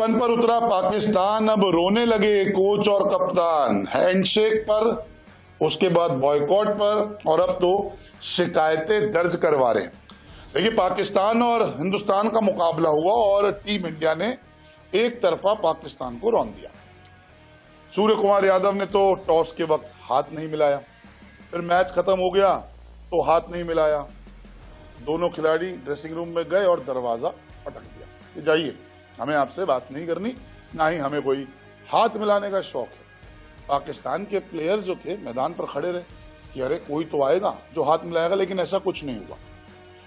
मैदान पर उतरा पाकिस्तान, अब रोने लगे कोच और कप्तान। हैंडशेक पर, उसके बाद बॉयकॉट पर, और अब तो शिकायतें दर्ज करवा रहे हैं। देखिए, पाकिस्तान और हिंदुस्तान का मुकाबला हुआ और टीम इंडिया ने एक तरफा पाकिस्तान को रौंद दिया। सूर्य कुमार यादव ने तो टॉस के वक्त हाथ नहीं मिलाया, फिर मैच खत्म हो गया तो हाथ नहीं मिलाया। दोनों खिलाड़ी ड्रेसिंग रूम में गए और दरवाजा पटक दिया कि जाइए, हमें आपसे बात नहीं करनी, ना ही हमें कोई हाथ मिलाने का शौक है। पाकिस्तान के प्लेयर्स जो थे मैदान पर खड़े रहे कि अरे कोई तो आएगा जो हाथ मिलाएगा, लेकिन ऐसा कुछ नहीं हुआ।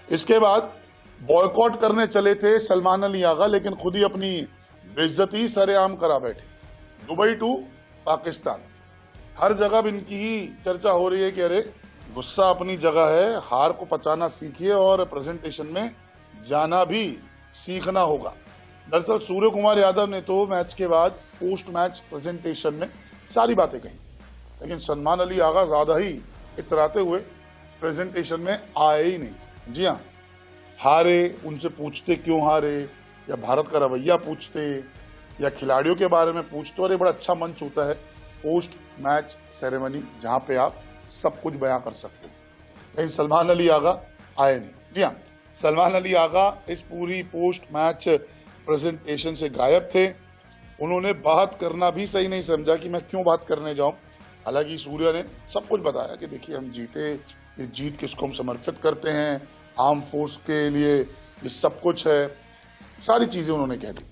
इसके बाद बॉयकॉट करने चले थे सलमान अली आगा, लेकिन खुद ही अपनी बेइज्जती सरेआम करा बैठे। दुबई टू पाकिस्तान, हर जगह इनकी ही चर्चा हो रही है कि अरे गुस्सा अपनी जगह है, हार को पचाना सीखिए और प्रेजेंटेशन में जाना भी सीखना होगा। दरअसल सूर्य कुमार यादव ने तो मैच के बाद पोस्ट मैच प्रेजेंटेशन में सारी बातें कही, लेकिन सलमान अली आगा ज्यादा ही इतराते हुए प्रेजेंटेशन में आए ही नहीं। जी हाँ, हारे, उनसे पूछते क्यों हारे, या भारत का रवैया पूछते, या खिलाड़ियों के बारे में पूछते। और ये बड़ा अच्छा मंच होता है पोस्ट मैच सेरेमनी, जहां पे आप सब कुछ बयां कर सकते हो, लेकिन सलमान अली आगा आए नहीं। जी हाँ, सलमान अली आगा इस पूरी पोस्ट मैच प्रेजेंटेशन से गायब थे। उन्होंने बात करना भी सही नहीं समझा कि मैं क्यों बात करने जाऊं। हालांकि सूर्य ने सब कुछ बताया कि देखिए, हम जीते, ये जीत किसको हम समर्पित करते हैं, आर्म फोर्स के लिए ये सब कुछ है, सारी चीजें उन्होंने कह दी।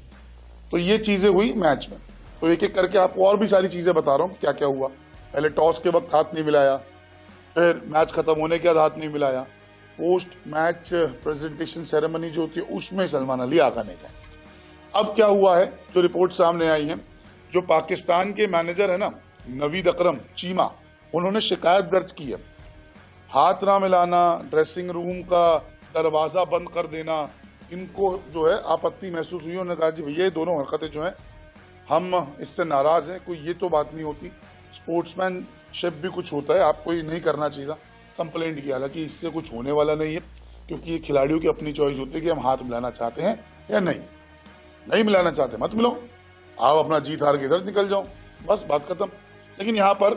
तो ये चीजें हुई मैच में। तो एक एक करके आपको और भी सारी चीजें बता रहा हूं क्या क्या हुआ। पहले टॉस के वक्त हाथ नहीं मिलाया, फिर मैच खत्म होने के बाद हाथ नहीं मिलाया, पोस्ट मैच प्रेजेंटेशन सेरेमनी जो होती है उसमें सलमान अली आगा नहीं जाए। अब क्या हुआ है, जो रिपोर्ट सामने आई है, जो पाकिस्तान के मैनेजर है ना नवीद अकरम चीमा, उन्होंने शिकायत दर्ज की है। हाथ ना मिलाना, ड्रेसिंग रूम का दरवाजा बंद कर देना, इनको जो है आपत्ति महसूस हुई। उन्होंने कहा जी भैया, ये दोनों हरकतें जो हैं हम इससे नाराज हैं, कोई ये तो बात नहीं होती, स्पोर्ट्समैनशिप भी कुछ होता है, आपको ये नहीं करना चाहिए। कंप्लेंट किया, हालांकि इससे कुछ होने वाला नहीं है, क्योंकि ये खिलाड़ियों की अपनी चॉइस होती है कि हम हाथ मिलाना चाहते हैं या नहीं मिलाना चाहते मत मिलाओ, आप अपना जीत हार के इधर निकल जाओ, बस बात खत्म। लेकिन यहाँ पर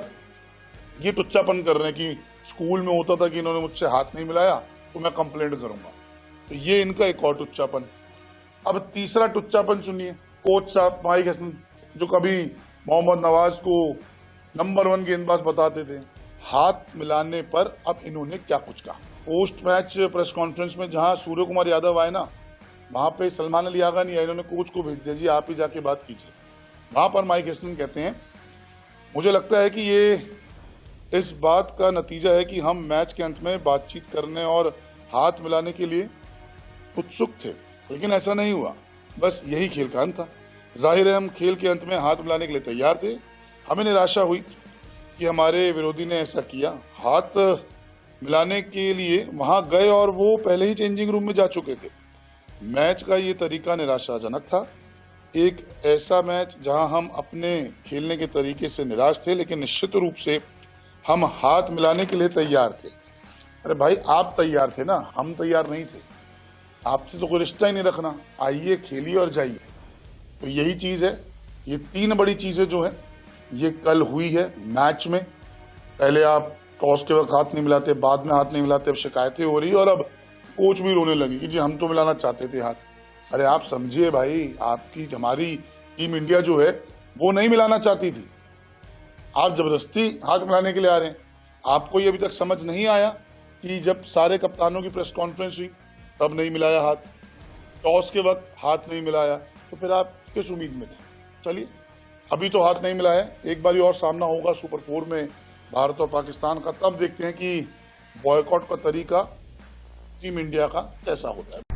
ये टुच्चापन कर रहे हैं कि स्कूल में होता था कि इन्होंने मुझसे हाथ नहीं मिलाया तो मैं कंप्लेंट करूंगा, तो ये इनका एक और टुच्चापन। अब तीसरा टुच्चापन सुनिए, कोच साहब माइक हसन, जो कभी मोहम्मद नवाज को नंबर 1 गेंदबाज बताते थे, हाथ मिलाने पर अब इन्होंने क्या कुछ कहा। पोस्ट मैच प्रेस कॉन्फ्रेंस में जहां सूर्य कुमार यादव आए ना, वहां पे सलमान अली आगा नहीं आए, इन्होंने कोच को भेज दिया, जी आप ही जाके बात कीजिए। वहां पर माइक हसन कहते हैं, मुझे लगता है कि ये इस बात का नतीजा है कि हम मैच के अंत में बातचीत करने और हाथ मिलाने के लिए उत्सुक थे, लेकिन ऐसा नहीं हुआ, बस यही खेल का अंत था। जाहिर है हम खेल के अंत में हाथ मिलाने के लिए तैयार थे, हमें निराशा हुई कि हमारे विरोधी ने ऐसा किया। हाथ मिलाने के लिए वहां गए और वो पहले ही चेंजिंग रूम में जा चुके थे। मैच का ये तरीका निराशाजनक था, एक ऐसा मैच जहां हम अपने खेलने के तरीके से निराश थे, लेकिन निश्चित रूप से हम हाथ मिलाने के लिए तैयार थे। अरे भाई, आप तैयार थे ना, हम तैयार नहीं थे, आपसे तो कोई रिश्ता ही नहीं रखना, आइए खेलिए और जाइए। तो यही चीज है, ये 3 बड़ी चीजें जो है ये कल हुई है मैच में। पहले आप टॉस के वक्त हाथ नहीं मिलाते, बाद में हाथ नहीं मिलाते, अब शिकायतें हो रही और अब कोच भी रोने लगी कि जी हम तो मिलाना चाहते थे हाथ। अरे आप समझिए भाई, आपकी हमारी टीम इंडिया जो है वो नहीं मिलाना चाहती थी, आप जबरदस्ती हाथ मिलाने के लिए आ रहे हैं। आपको ये अभी तक समझ नहीं आया कि जब सारे कप्तानों की प्रेस कॉन्फ्रेंस हुई तब नहीं मिलाया हाथ, टॉस के वक्त हाथ नहीं मिलाया, तो फिर आप किस उम्मीद में थे। चलिए, अभी तो हाथ नहीं मिलाया, एक बार और सामना होगा सुपर 4 में भारत और पाकिस्तान का, तब देखते हैं कि बॉयकॉट का तरीका टीम इंडिया का कैसा होता है।